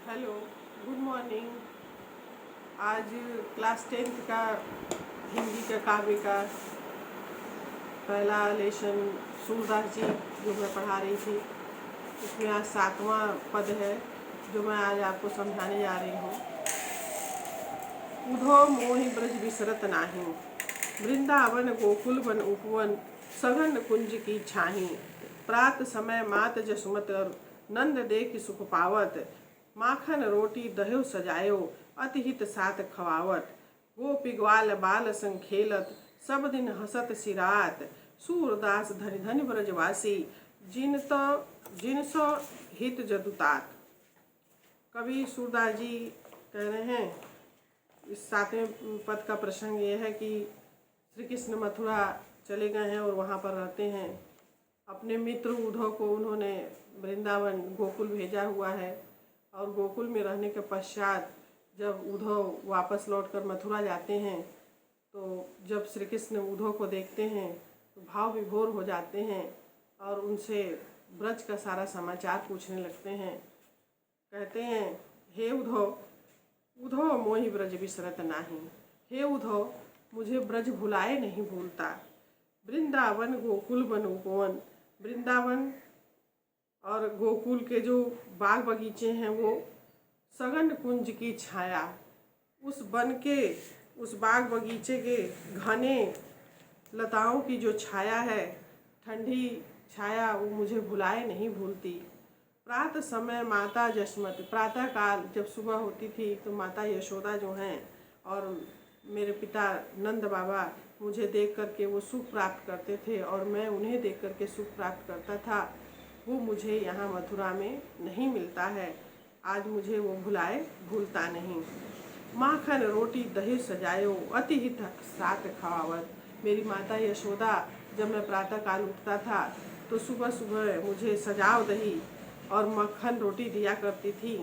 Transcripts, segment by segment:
Hello, good morning. आज class 10th का हिंदी का काव्य का पहला लेसन सूरदास जी जो मैं पढ़ा रही थी, उसमें आज 7वां पद है जो मैं आज आपको समझाने जा रही हूँ। उधो मोहि ब्रज बिसरत नाही, वृंदावन गोकुल वन उपवन, सघन कुंज की छाही। प्रात समय मात जसुमत और नंद देख सुख पावत, माखन रोटी दह्यो सजायो अति हित साथ खवावत। गोपी ग्वाल बाल संग खेलत, सब दिन हसत सिरात। सूरदास धनि धनि ब्रजवासी, जिनसो हित जदुतात। कवि सूरदास जी कह रहे हैं, इस 7वें पद का प्रसंग ये है कि श्री कृष्ण मथुरा चले गए हैं और वहाँ पर रहते हैं। अपने मित्र उद्धव को उन्होंने वृंदावन गोकुल भेजा हुआ है और गोकुल में रहने के पश्चात जब उद्धव वापस लौटकर मथुरा जाते हैं तो जब श्री कृष्ण उद्धव को देखते हैं तो भाव विभोर हो जाते हैं और उनसे ब्रज का सारा समाचार पूछने लगते हैं। कहते हैं, हे उद्धव, उद्धव मोहि ब्रज बिसरत नाही। हे उद्धव, मुझे ब्रज भुलाए नहीं भूलता। वृंदावन गोकुल वन उपवन, वृंदावन और गोकुल के जो बाग बगीचे हैं वो सघन कुंज की छाया, उस वन के उस बाग बगीचे के घने लताओं की जो छाया है, ठंडी छाया, वो मुझे भुलाए नहीं भूलती। प्रातः समय माता जसमत, प्रातः काल जब सुबह होती थी तो माता यशोदा जो हैं और मेरे पिता नंद बाबा मुझे देख करके वो सुख प्राप्त करते थे और मैं उन्हें देख करके सुख प्राप्त करता था। वो मुझे यहाँ मथुरा में नहीं मिलता है। आज मुझे वो भुलाए भूलता नहीं। माखन रोटी दही सजायो अति हित साथ खवावत। मेरी माता यशोदा जब मैं प्रातः काल उठता था तो सुबह सुबह मुझे सजाव दही और मक्खन रोटी दिया करती थी।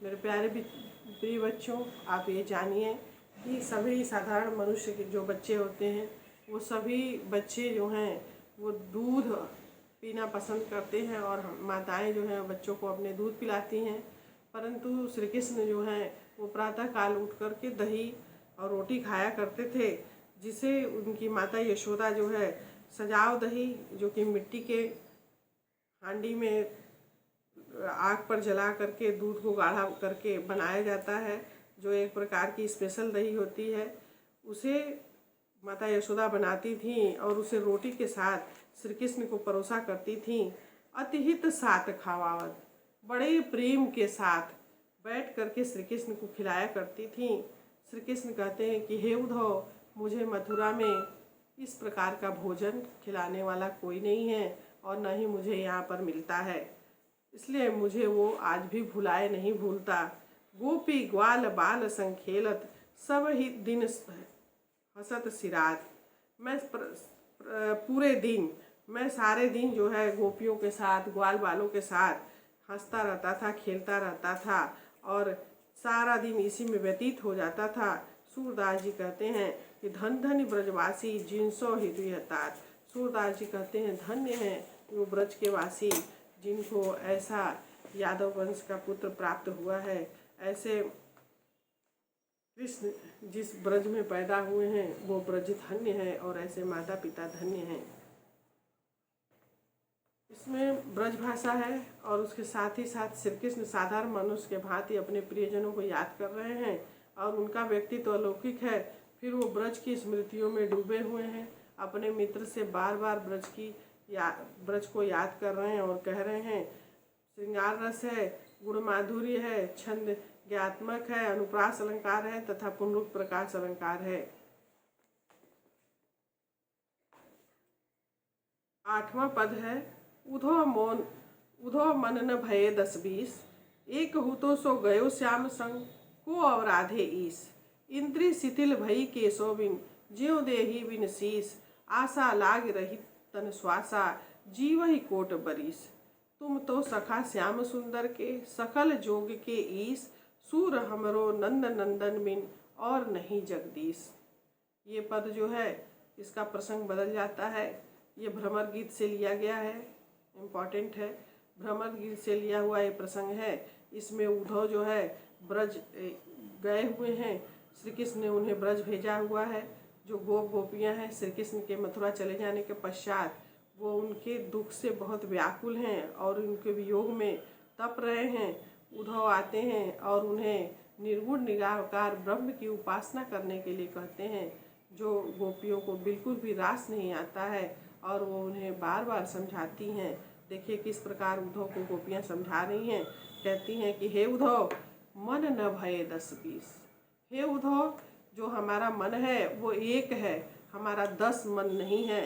मेरे प्यारे प्रिय बच्चों, आप ये जानिए कि सभी साधारण मनुष्य के जो बच्चे होते हैं वो सभी बच्चे जो हैं वो दूध पीना पसंद करते हैं और माताएं जो हैं बच्चों को अपने दूध पिलाती हैं। परंतु श्री कृष्ण जो हैं वो प्रातः काल उठ कर के दही और रोटी खाया करते थे, जिसे उनकी माता यशोदा जो है सजाव दही, जो कि मिट्टी के हांडी में आग पर जला करके दूध को गाढ़ा करके बनाया जाता है, जो एक प्रकार की स्पेशल दही होती है, उसे माता यशोदा बनाती थीं और उसे रोटी के साथ श्री कृष्ण को परोसा करती थीं। अतिहित साथ खावावत, बड़े प्रेम के साथ बैठ करके श्री कृष्ण को खिलाया करती थीं। श्री कृष्ण कहते हैं कि हे उद्धव, मुझे मथुरा में इस प्रकार का भोजन खिलाने वाला कोई नहीं है और न ही मुझे यहाँ पर मिलता है, इसलिए मुझे वो आज भी भुलाए नहीं भूलता। गोपी ग्वाल बाल संग खेलत, सब ही दिन हसत सिरात। मैं पूरे दिन, मैं सारे दिन जो है गोपियों के साथ, ग्वाल बालों के साथ हंसता रहता था, खेलता रहता था और सारा दिन इसी में व्यतीत हो जाता था। सूरदास जी कहते हैं कि धन धन ब्रजवासी जिनसो हृदय हतात। सूरदास जी कहते हैं धन्य हैं वो ब्रज के वासी जिनको ऐसा यादव वंश का पुत्र प्राप्त हुआ है। ऐसे कृष्ण जिस ब्रज में पैदा हुए हैं वो ब्रज धन्य है और ऐसे माता पिता धन्य हैं। इसमें ब्रज भाषा है और उसके साथ ही साथ श्री कृष्ण साधारण मनुष्य के भांति अपने प्रियजनों को याद कर रहे हैं और उनका व्यक्तित्व अलौकिक है। फिर वो ब्रज की स्मृतियों में डूबे हुए हैं, अपने मित्र से बार बार ब्रज को याद कर रहे हैं और कह रहे हैं श्रृंगार रस है, गुण माधुर्य है, छंद ज्ञात्मक है, अनुप्रास अलंकार है तथा पुनरुक्त प्रकाश अलंकार है। 8वां पद है, उधो मन न भये 10-20, एक हु तो सो गयो श्याम संग, को अवराधे ईस। इंद्री शिथिल भई केशो बिन, ज्यों देही बिन शीस। आशा लाग रही तन श्वासा, जीव ही कोट बरीस। तुम तो सखा श्याम सुंदर के, सकल जोग के ईस। सूर हमरो नंद नंदन बिन, और नहीं जगदीश। ये पद जो है इसका प्रसंग बदल जाता है। ये भ्रमर गीत से लिया गया है, इम्पॉर्टेंट है। भ्रमर से लिया हुआ ये प्रसंग है। इसमें उद्धव जो है ब्रज गए हुए हैं, श्री कृष्ण ने उन्हें ब्रज भेजा हुआ है। जो गोपियां हैं श्री कृष्ण के मथुरा चले जाने के पश्चात वो उनके दुख से बहुत व्याकुल हैं और उनके वियोग में तप रहे हैं। उद्धव आते हैं और उन्हें निर्गुण निराकार ब्रह्म की उपासना करने के लिए कहते हैं, जो गोपियों को बिल्कुल भी रास नहीं आता है और वो उन्हें बार बार समझाती हैं। देखिए किस प्रकार उद्धव को गोपियाँ समझा रही हैं। कहती हैं कि हे उद्धव, मन न भये 10-20। हे उद्धव, जो हमारा मन है वो एक है, हमारा 10 मन नहीं है।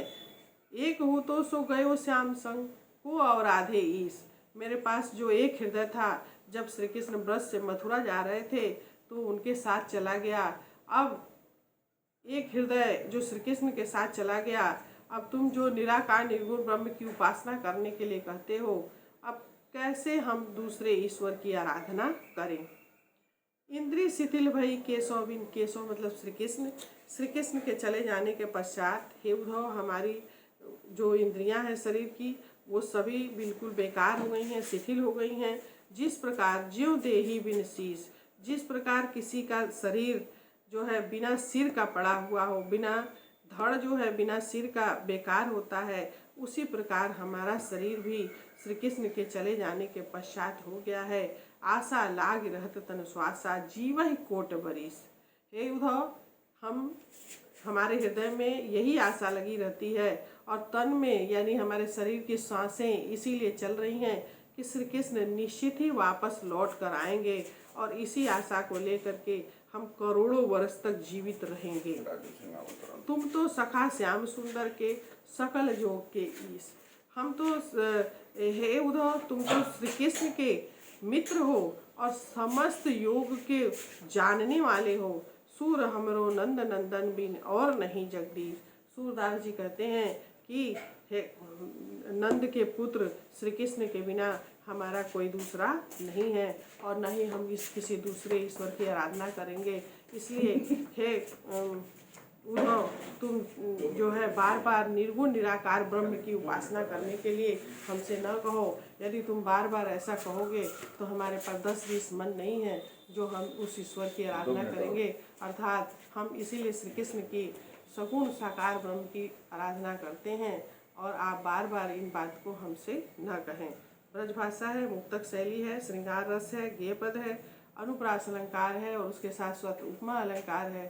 एक हो तो सो गयो श्याम संग, को और आधे ईस। मेरे पास जो एक हृदय था, जब श्री कृष्ण ब्रज से मथुरा जा रहे थे तो उनके साथ चला गया। अब एक हृदय जो श्री कृष्ण के साथ चला गया। अब तुम जो निराकार निर्गुण ब्रह्म की उपासना करने के लिए कहते हो, अब कैसे हम दूसरे ईश्वर की आराधना करें। इंद्रिय शिथिल भई केशव बिन, केशव मतलब श्री कृष्ण। श्री कृष्ण के चले जाने के पश्चात हे उद्धव, हमारी जो इंद्रियां हैं शरीर की वो सभी बिल्कुल बेकार हो गई हैं, शिथिल हो गई हैं। जिस प्रकार ज्यों देही बिन शीश, जिस प्रकार किसी का शरीर जो है बिना सिर का पड़ा हुआ हो, बिना धड़ जो है बिना सिर का बेकार होता है, उसी प्रकार हमारा शरीर भी श्री कृष्ण के चले जाने के पश्चात हो गया है। आशा लाग रहत तन श्वासा, जीवहि कोट बरिस। हे उद्धव, हमारे हृदय में यही आशा लगी रहती है और तन में यानी हमारे शरीर की सांसें इसीलिए चल रही हैं कि श्री कृष्ण निश्चित ही वापस लौट कर आएंगे और इसी आशा को लेकर के हम करोड़ों वर्ष तक जीवित रहेंगे। तुम तो सखा श्याम सुंदर के सकल जोग के ईश। हम तो हे उद्धव, तुम तो श्री कृष्ण के मित्र हो और समस्त योग के जानने वाले हो। सूर हमरो नंद नंदन बिन और नहीं जगदीश। सूरदास जी कहते हैं कि हे नंद के पुत्र श्री कृष्ण के बिना हमारा कोई दूसरा नहीं है और न ही हम किसी दूसरे ईश्वर की आराधना करेंगे। इसलिए हे उद्धव, तुम जो है बार बार निर्गुण निराकार ब्रह्म की उपासना करने के लिए हमसे न कहो। यदि तुम बार बार ऐसा कहोगे तो हमारे पास 10-20 मन नहीं है जो हम उस ईश्वर की आराधना करेंगे। अर्थात हम इसीलिए श्री कृष्ण की सगुण साकार ब्रह्म की आराधना करते हैं और आप बार बार इन बात को हमसे न कहें। ब्रजभाषा है, मुक्तक शैली है, श्रृंगार रस है, गेय पद है, अनुप्रास अलंकार है और उसके साथ साथ उपमा अलंकार है।